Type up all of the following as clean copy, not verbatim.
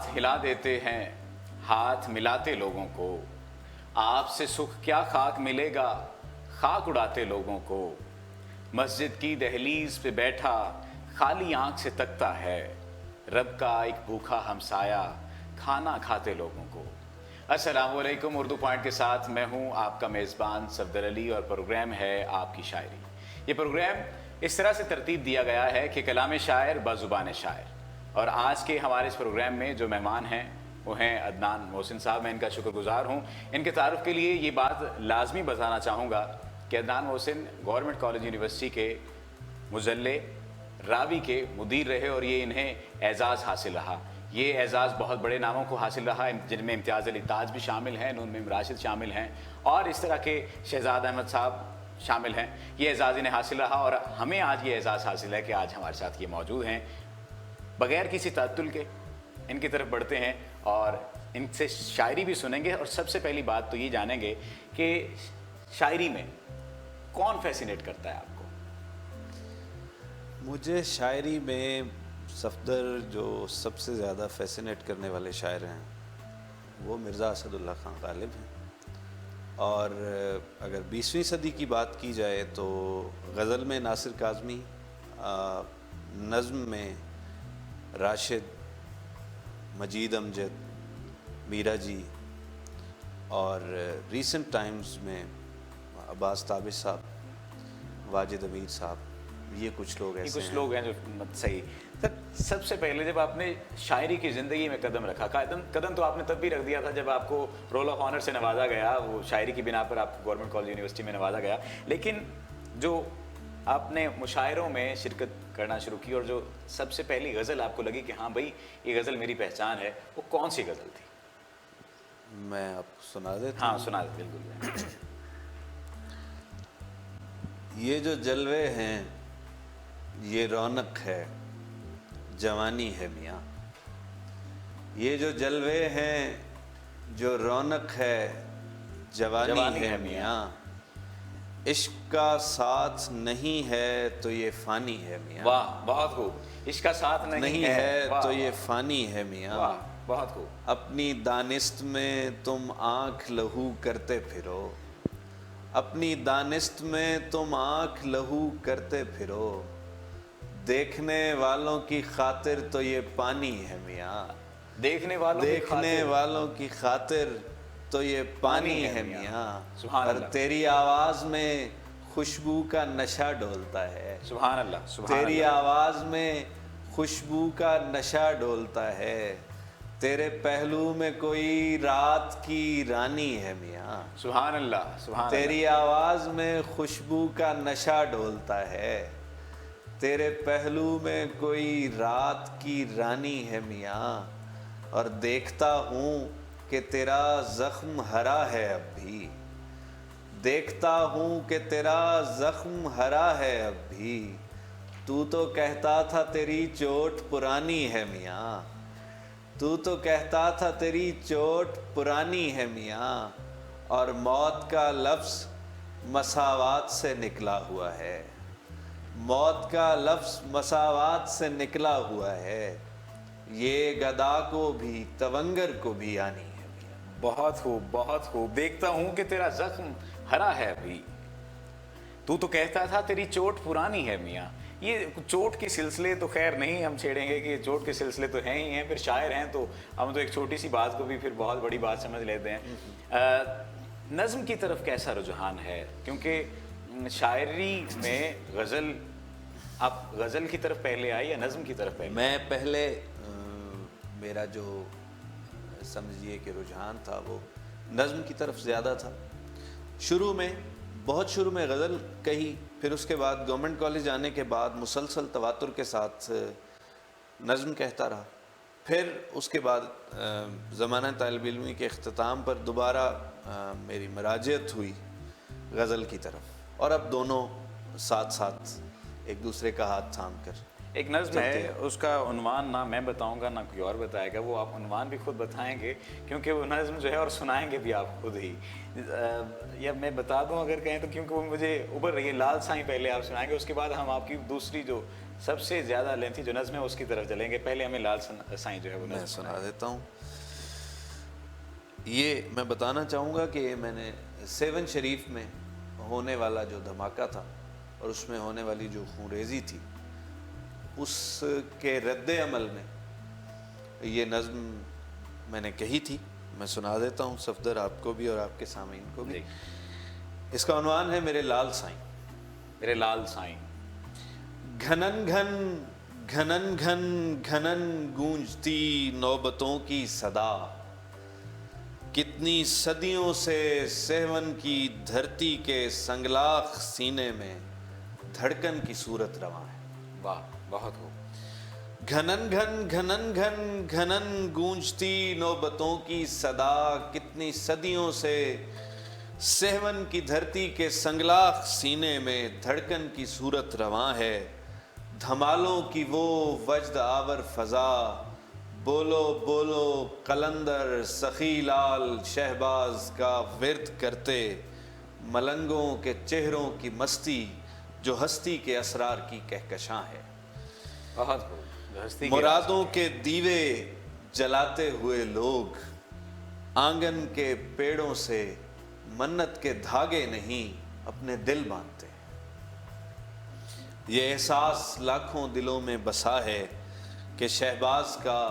ہاتھ ہلا دیتے ہیں ہاتھ ملاتے لوگوں کو، آپ سے سکھ کیا خاک ملے گا خاک اڑاتے لوگوں کو، مسجد کی دہلیز پہ بیٹھا خالی آنکھ سے تکتا ہے، رب کا ایک بھوکا ہمسایہ کھانا کھاتے لوگوں کو۔ السلام علیکم، اردو پوائنٹ کے ساتھ میں ہوں آپ کا میزبان صفدر علی، اور پروگرام ہے آپ کی شاعری۔ یہ پروگرام اس طرح سے ترتیب دیا گیا ہے کہ کلام شاعر بزبان شاعر، اور آج کے ہمارے اس پروگرام میں جو مہمان ہیں وہ ہیں عدنان محسن صاحب۔ میں ان کا شکر گزار ہوں۔ ان کے تعارف کے لیے یہ بات لازمی بتانا چاہوں گا کہ عدنان محسن گورنمنٹ کالج یونیورسٹی کے مجلے راوی کے مدیر رہے، اور یہ انہیں اعزاز حاصل رہا۔ یہ اعزاز بہت بڑے ناموں کو حاصل رہا، جن میں امتیاز علی تاج بھی شامل ہیں، نون میم راشد شامل ہیں، اور اس طرح کے شہزاد احمد صاحب شامل ہیں۔ یہ اعزاز انہیں حاصل رہا، اور ہمیں آج یہ اعزاز حاصل ہے کہ آج ہمارے ساتھ یہ موجود ہیں۔ بغیر کسی تعطل کے ان کی طرف بڑھتے ہیں اور ان سے شاعری بھی سنیں گے، اور سب سے پہلی بات تو یہ جانیں گے کہ شاعری میں کون فیسینیٹ کرتا ہے آپ کو؟ مجھے شاعری میں صفدر جو سب سے زیادہ فیسینیٹ کرنے والے شاعر ہیں وہ مرزا اسد اللہ خان غالب ہیں، اور اگر 20ویں صدی کی بات کی جائے تو غزل میں ناصر کاظمی، نظم میں راشد، مجید امجد، میرا جی، اور ریسنٹ ٹائمز میں عباس تابش صاحب، واجد امیر صاحب، یہ کچھ لوگ ایسے کچھ لوگ ہیں جو صحیح۔ سب سے پہلے جب آپ نے شاعری کی زندگی میں قدم رکھا، قدم تو آپ نے تب بھی رکھ دیا تھا جب آپ کو رول آف آنر سے نوازا گیا، وہ شاعری کی بنا پر آپ کو گورنمنٹ کالج یونیورسٹی میں نوازا گیا، لیکن جو آپ نے مشاعروں میں شرکت کرنا شروع کی اور جو سب سے پہلی غزل آپ کو لگی کہ ہاں بھائی یہ غزل میری پہچان ہے، وہ کون سی غزل تھی؟ میں آپ کو سنا دیتا ہوں۔ ہاں سنا دیں، بالکل۔ یہ جو جلوے ہیں یہ رونق ہے جوانی ہے میاں، یہ جو جلوے ہیں جو رونق ہے جوانی ہے میاں، عشق کا ساتھ نہیں ہے تو یہ فانی ہے میاں، واہ بہت خوب۔ عشق کا ساتھ نہیں ہے تو یہ فانی ہے میاں، واہ بہت خوب۔ اپنی دانست میں تم آنکھ لہو کرتے پھرو، اپنی دانست میں تم آنکھ لہو کرتے پھرو، دیکھنے والوں کی خاطر تو یہ پانی ہے میاں، دیکھنے والوں کی خاطر تو یہ پانی ہے میاں، اور تیری آواز میں خوشبو کا نشہ ڈولتا ہے، سبحان اللہ، تیری آواز میں خوشبو کا نشہ ڈولتا ہے، تیرے پہلو میں کوئی رات کی رانی ہے میاں، سبحان اللہ، سبحان اللہ، تیری آواز میں خوشبو کا نشہ ڈولتا ہے، تیرے پہلو میں کوئی رات کی رانی ہے میاں، اور دیکھتا ہوں کہ تیرا زخم ہرا ہے اب بھی، دیکھتا ہوں کہ تیرا زخم ہرا ہے اب بھی، تو تو کہتا تھا تیری چوٹ پرانی ہے میاں، تو تو کہتا تھا تیری چوٹ پرانی ہے میاں، اور موت کا لفظ مساوات سے نکلا ہوا ہے، موت کا لفظ مساوات سے نکلا ہوا ہے، یہ گدا کو بھی تونگر کو بھی آنی ہے میاں۔ بہت خوب، بہت خوب۔ دیکھتا ہوں کہ تیرا زخم ہرا ہے ابھی، تو تو کہتا تھا تیری چوٹ پرانی ہے میاں۔ یہ چوٹ کے سلسلے تو خیر نہیں ہم چھیڑیں گے کہ چوٹ کے سلسلے تو ہیں ہی ہیں، پھر شاعر ہیں تو ہم تو ایک چھوٹی سی بات کو بھی پھر بہت بڑی بات سمجھ لیتے ہیں۔ نظم کی طرف کیسا رجحان ہے؟ کیونکہ شاعری میں غزل، آپ غزل کی طرف پہلے آئے یا نظم کی طرف پہلے؟ میں پہلے میرا جو سمجھیے کہ رجحان تھا وہ نظم کی طرف زیادہ تھا، شروع میں بہت شروع میں غزل کہی، پھر اس کے بعد گورنمنٹ کالج آنے کے بعد مسلسل تواتر کے ساتھ نظم کہتا رہا، پھر اس کے بعد زمانہ طالب علمی کے اختتام پر دوبارہ میری مراجعت ہوئی غزل کی طرف، اور اب دونوں ساتھ ساتھ ایک دوسرے کا ہاتھ تھام کر ایک نظم ہے، اس کا عنوان نہ میں بتاؤں گا نہ کوئی اور بتائے گا، وہ آپ عنوان بھی خود بتائیں گے کیونکہ وہ نظم جو ہے اور سنائیں گے بھی آپ خود ہی، یا میں بتا دوں اگر کہیں تو، کیونکہ وہ مجھے ابھر رہی ہے۔ لال سائیں پہلے آپ سنائیں گے، اس کے بعد ہم آپ کی دوسری جو سب سے زیادہ لینتھی جو نظم ہے اس کی طرف چلیں گے۔ پہلے ہمیں لال سائیں جو ہے وہ میں نظم سنا دیتا ہوں۔ یہ میں بتانا چاہوں گا کہ میں نے 7 شریف میں ہونے والا جو دھماکہ تھا اور اس میں ہونے والی جو خونریزی تھی، اس کے رد عمل میں یہ نظم میں نے کہی تھی۔ میں سنا دیتا ہوں صفدر، آپ کو بھی اور آپ کے سامعین کو بھی۔ اس کا عنوان ہے میرے لال سائیں۔ میرے لال سائیں۔ گھنن گھن گھنن گھن گھنن گونجتی نوبتوں کی صدا، کتنی صدیوں سے سہون کی دھرتی کے سنگلاخ سینے میں دھڑکن کی صورت رواں ہے۔ واہ، بہت خوب۔ گھنن گھن گھنن گھن گھنن گونجتی نوبتوں کی صدا، کتنی صدیوں سے سہون کی دھرتی کے سنگلاخ سینے میں دھڑکن کی صورت رواں ہے۔ دھمالوں کی وہ وجد آور فضا، بولو بولو قلندر سخی لال شہباز کا ورد کرتے، ملنگوں کے چہروں کی مستی جو ہستی کے اسرار کی کہکشاں ہے۔ بہت خوب۔ مرادوں کے دیوے جلاتے ہوئے لوگ، آنگن کے پیڑوں سے منت کے دھاگے نہیں اپنے دل باندھتے۔ یہ احساس لاکھوں دلوں میں بسا ہے کہ شہباز کا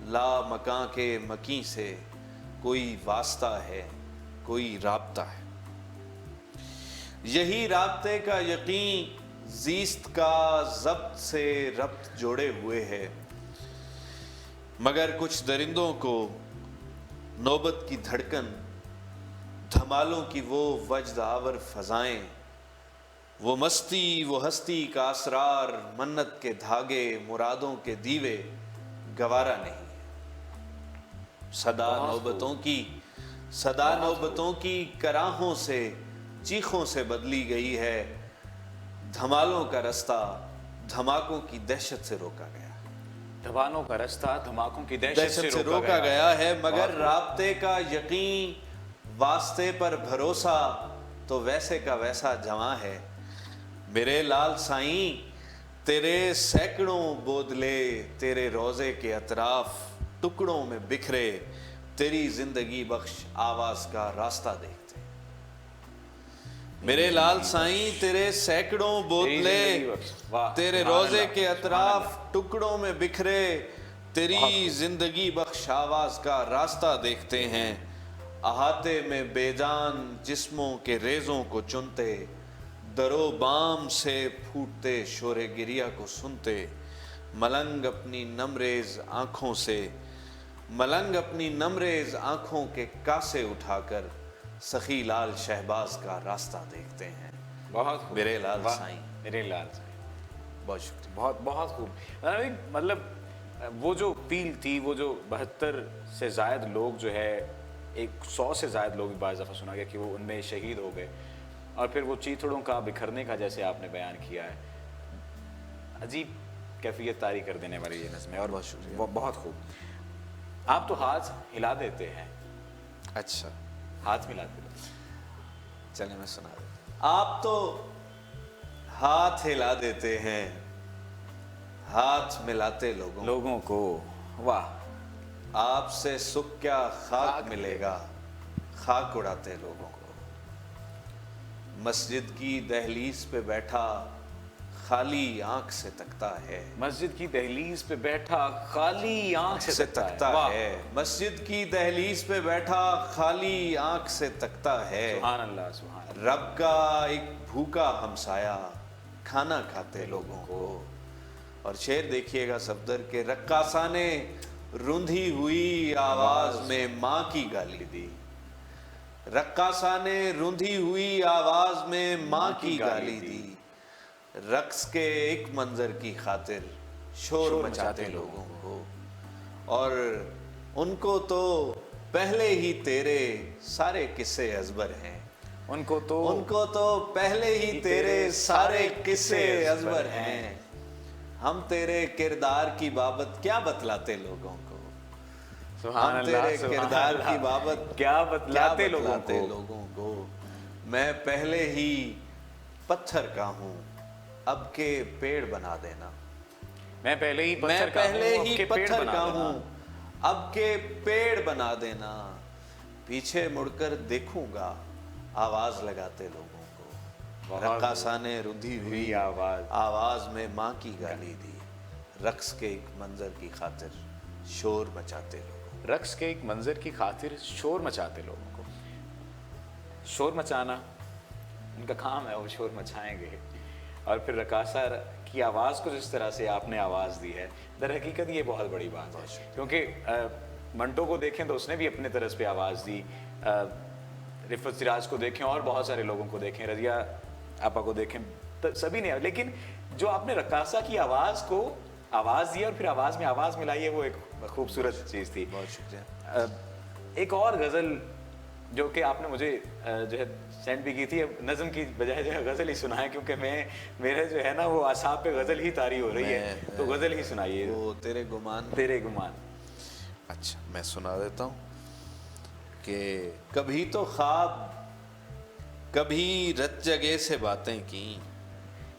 لا مکاں کے مکیں سے کوئی واسطہ ہے، کوئی رابطہ ہے۔ یہی رابطے کا یقین زیست کا ضبط سے ربط جوڑے ہوئے ہے، مگر کچھ درندوں کو نوبت کی دھڑکن، دھمالوں کی وہ وجد آور فضائیں، وہ مستی، وہ ہستی کا اسرار، منت کے دھاگے، مرادوں کے دیوے گوارا نہیں ہے۔ صدا نوبتوں کی کراہوں سے، چیخوں سے بدلی گئی ہے۔ دھمالوں کا رستہ دھماکوں کی دہشت سے روکا گیا۔ دھمالوں کا رستہ دھماکوں کی دہشت سے روکا گیا ہے، مگر رابطے کا یقین، واسطے پر بھروسہ تو ویسے کا ویسا جواں ہے۔ میرے لال سائیں تیرے سینکڑوں بودلے، تیرے روضے کے اطراف ٹکڑوں میں بکھرے، تیری زندگی بخش آواز کا راستہ دیکھتے۔ میرے لال سائیں تیرے سینکڑوں بودلے، تیرے روضے کے اطراف ٹکڑوں میں بکھرے، تیری زندگی بخش آواز کا راستہ دیکھتے ہیں۔ احاطے میں بے جان جسموں کے ریزوں کو چنتے، درو بام سے پھوٹتے شور گریہ کو سنتے، ملنگ اپنی نمریز آنکھوں کے کاسے اٹھا کر سخی لال شہباز کا راستہ دیکھتے ہیں۔ بہت خوب۔ میرے لال سائیں۔ میرے لال سائیں، بہت شکریہ۔ بہت بہت خوب۔ مطلب وہ جو پیل تھی، وہ جو 72 سے زائد لوگ جو ہے، 100 سے زائد لوگ بھی بعض دفعہ سنا گیا کہ وہ ان میں شہید ہو گئے، اور پھر وہ چیتڑوں کا بکھرنے کا جیسے آپ نے بیان کیا ہے، عجیب کیفیت طاری کر دینے والی یہ نظم ہے، اور بہت شکریہ۔ بہت خوب۔ آپ تو ہاتھ ہلا دیتے ہیں۔ اچھا، ہاتھ ملاتے ہیں۔ چلیں میں سنا دیتا ہوں۔ آپ تو ہاتھ ہلا دیتے ہیں، ہاتھ ملاتے لوگوں کو۔ واہ۔ آپ سے سکھ کیا خاک ملے گا، خاک اڑاتے لوگوں کو۔ مسجد کی دہلیز پہ بیٹھا خالی آنکھ سے تکتا ہے۔ مسجد کی دہلیز پہ بیٹھا خالی آنکھ سے تکتا ہے۔ مسجد کی دہلیز پہ بیٹھا خالی آنکھ سے تکتا ہے۔ سبحان اللہ، سبحان اللہ۔ رب کا ایک بھوکا ہمسایہ کھانا کھاتے لوگوں کو۔ اور شعر دیکھیے گا صفدر کے، رقاصہ نے روندھی ہوئی آواز میں ماں کی گالی دی، رقاصہ نے روندھی ہوئی آواز میں ماں کی گالی دی، رقص کے ایک منظر کی خاطر شور مچاتے لوگوں کو، اور ان کو تو پہلے ہی تیرے سارے قصے ازبر ہیں، ان کو تو پہلے ہی تیرے سارے قصے ازبر ہیں، ہم تیرے کردار کی بابت کیا بتلاتے لوگوں کو، سبحان ہم اللہ، تیرے سبحان کردار اللہ، کی بابت کیا بتلاتے لوگوں کو۔ میں پہلے ہی پتھر کا ہوں اب کے پیڑ بنا دینا، میں پہلے ہی میں پتھر کا پہلے ہوں، اب ہی کے پیڑ پتھر بنا کا دینا۔ ہوں اب کے پیڑ بنا دینا، پیچھے مڑ کر دیکھوں گا آواز لگاتے لوگوں کو، رقاصہ نے رندھی ہوئی آواز میں ماں کی گالی دی، رقص کے ایک منظر کی خاطر شور مچاتے لوگوں، رقص کے ایک منظر کی خاطر شور مچاتے لوگوں کو۔ شور مچانا ان کا کام ہے، وہ شور مچائیں گے۔ اور پھر رقاصہ کی آواز کو جس طرح سے آپ نے آواز دی ہے، در حقیقت یہ بہت بڑی بات ہے، کیونکہ منٹو کو دیکھیں تو اس نے بھی اپنے طرز پہ آواز دی، رفت سراج کو دیکھیں اور بہت سارے لوگوں کو دیکھیں، رضیہ آپا کو دیکھیں، سبھی نے، لیکن جو آپ نے رقاصہ کی آواز کو آواز دی اور پھر آواز میں آواز ملائی ہے، وہ ایک خوبصورت چیز تھی۔ بہت شکریہ۔ ایک اور غزل جو کہ آپ نے مجھے جو ہے سینڈ بھی کی تھی، نظم کی بجائے جو ہے غزل ہی سنائیں، کیونکہ میرے جو ہے نا وہ اعصاب پہ غزل ہی طاری ہو رہی ہے، تو غزل ہی سنائیے۔ وہ تیرے گمان، تیرے گمان۔ اچھا میں سنا دیتا ہوں کہ کبھی تو خواب کبھی رت جگے سے باتیں کی،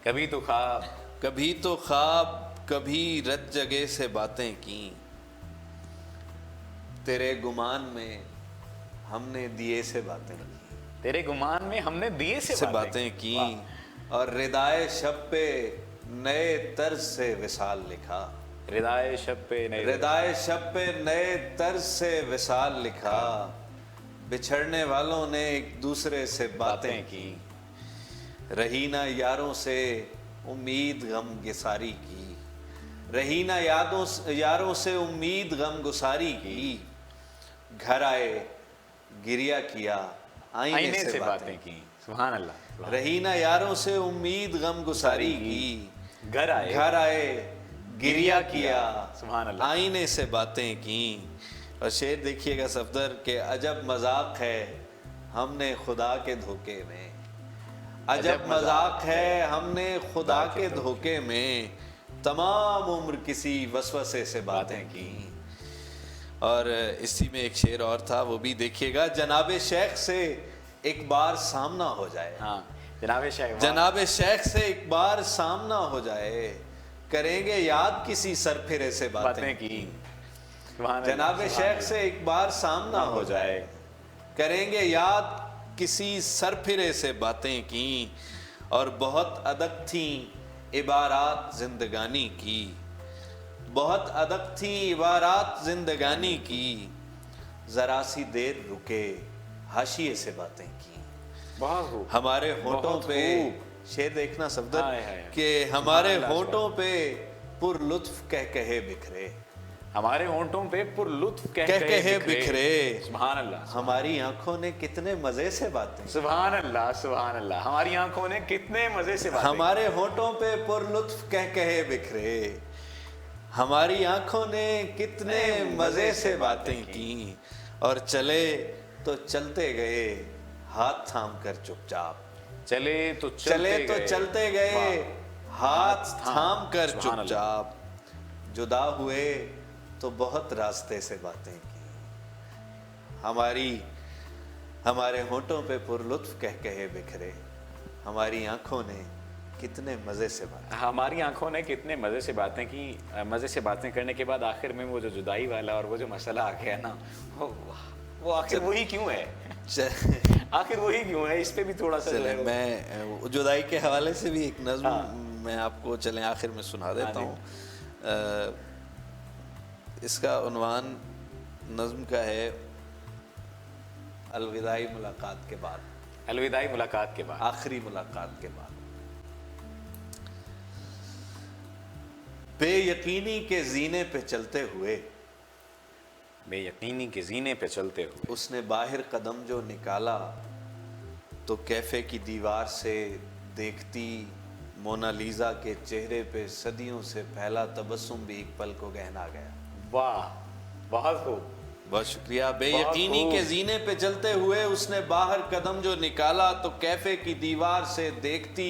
کبھی تو خواب کبھی تو خواب کبھی رت جگے سے باتیں کی، تیرے گمان میں ہم نے دیے سے باتیں کی، تیرے گمان میں ہم نے دیے سے باتیں کی، اور ردائے شب پہ نئے طرز سے وصال لکھا، ردائے شب پہ ردائے شب پہ نئے طرز سے وصال لکھا، بچھڑنے والوں نے ایک دوسرے سے باتیں کی، رہی نہ یاروں سے امید غم گساری کی، رہی نہ یاروں سے امید غم گساری کی، گھر آئے گریا کیا آئینے سے باتیں کی، سبحان اللہ۔ رہی نہ یاروں سے امید غم گساری کی، گھر آئے گریا کیا سبحان اللہ، آئینے سے باتیں کی۔ اور شعر دیکھیے گا صفدر کہ عجب مذاق ہے ہم نے خدا کے دھوکے میں، عجب مذاق ہے ہم نے خدا کے دھوکے میں، تمام عمر کسی وسوسے سے باتیں کی۔ اور اسی میں ایک شعر اور تھا، وہ بھی دیکھیے گا، جناب شیخ سے ایک بار سامنا ہو جائے، ہاں جناب شیخ سے ایک بار سامنا ہو جائے، کریں گے یاد کسی سرپھرے سے باتیں کی، جناب شیخ سے ایک بار سامنا ہو جائے، کریں گے یاد کسی سرپھرے سے باتیں کی، اور بہت ادب تھیں عبارات زندگانی کی، بہت ادب تھیں عبارات زندگانی کی، ذرا سی دیر رکے حاشیے سے باتیں کی، ہمارے ہونٹوں پہ، شعر دیکھنا صفدر، کہ ہمارے ہونٹوں پہ پر لطف کہے بکھرے، ہمارے ہونٹوں پہ پر لطف کہے بکھرے، سبحان اللہ، ہماری آنکھوں نے کتنے مزے سے باتیں، سبحان اللہ سبحان اللہ، ہماری آنکھوں نے کتنے مزے سے باتیں، ہمارے ہونٹوں پہ پر لطف کہے بکھرے، ہماری آنکھوں نے کتنے مزے سے باتیں کی، اور چلے تو چلتے گئے ہاتھ تھام کر چپ چاپ، چلے تو چلتے گئے ہاتھ تھام کر چپ چاپ، جدا ہوئے تو بہت راستے سے باتیں کی، ہمارے ہونٹوں پہ پر لطف کہے بکھرے، ہماری آنکھوں نے کتنے مزے سے باتیں، ہماری آنکھوں نے کتنے مزے سے باتیں کی، مزے سے باتیں کرنے کے بعد آخر میں وہ جو جدائی والا اور وہ جو مسئلہ آ گیا نا، وہ آخر وہی کیوں ہے، آخر وہی کیوں ہے، اس پہ بھی تھوڑا سا چلیں میں جدائی کے حوالے سے بھی ایک نظم میں آپ کو چلیں آخر میں سنا دیتا ہوں، اس کا عنوان نظم کا ہے الوداعی ملاقات کے بعد، الوداعی ملاقات کے بعد، آخری ملاقات کے بعد، بے یقینی کے زینے پہ چلتے ہوئے، بے یقینی کے زینے پہ چلتے ہوئے، اس نے باہر قدم جو نکالا تو کیفے کی دیوار سے دیکھتی مونالیزا کے چہرے پہ صدیوں سے پھیلا تبسم بھی ایک پل کو گہنا گیا۔ واہ، بہت خوب، بہت شکریہ۔ بے یقینی کے زینے پہ چلتے ہوئے اس نے باہر قدم جو نکالا تو کیفے کی دیوار سے دیکھتی